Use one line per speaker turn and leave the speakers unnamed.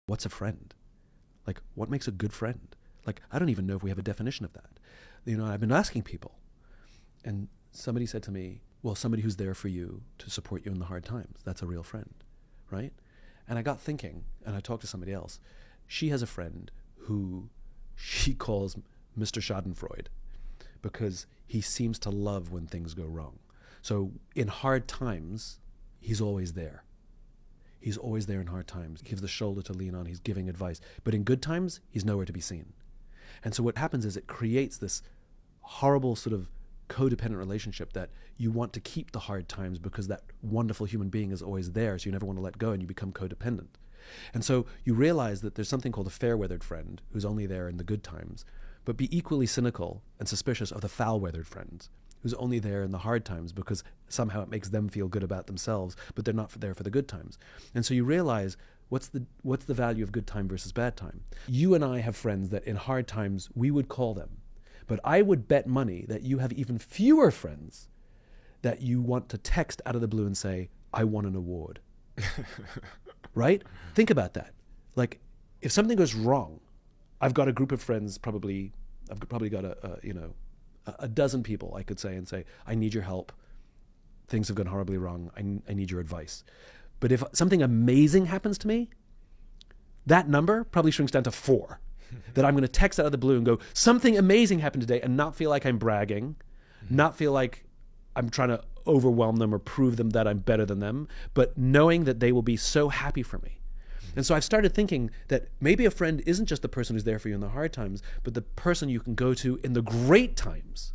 what's a friend? Like, what makes a good friend? Like, I don't even know if we have a definition of that. You know, I've been asking people, and somebody said to me, well, somebody who's there for you to support you in the hard times, that's a real friend, right? And I got thinking, and I talked to somebody else. She has a friend who she calls Mr. Schadenfreude because he seems to love when things go wrong. So in hard times, he's always there. He's always there in hard times. He gives the shoulder to lean on. He's giving advice. But in good times, he's nowhere to be seen. And so what happens is it creates this horrible sort of codependent relationship that you want to keep the hard times because that wonderful human being is always there, so you never want to let go, and you become codependent. And so you realize that there's something called a fair-weathered friend who's only there in the good times, but be equally cynical and suspicious of the foul-weathered friends who's only there in the hard times because somehow it makes them feel good about themselves, but they're not there for the good times. And so you realize what's the value of good time versus bad time. You and I have friends that in hard times we would call them, but I would bet money that you have even fewer friends that you want to text out of the blue and say, I won an award. Right? Think about that. Like, if something goes wrong, I've got a group of friends, I've probably got a dozen people I could say, I need your help. Things have gone horribly wrong. I need your advice. But if something amazing happens to me, that number probably shrinks down to 4. That I'm going to text out of the blue and go, something amazing happened today, and not feel like I'm bragging, not feel like I'm trying to overwhelm them or prove them that I'm better than them, but knowing that they will be so happy for me. And so I've started thinking that maybe a friend isn't just the person who's there for you in the hard times, but the person you can go to in the great times.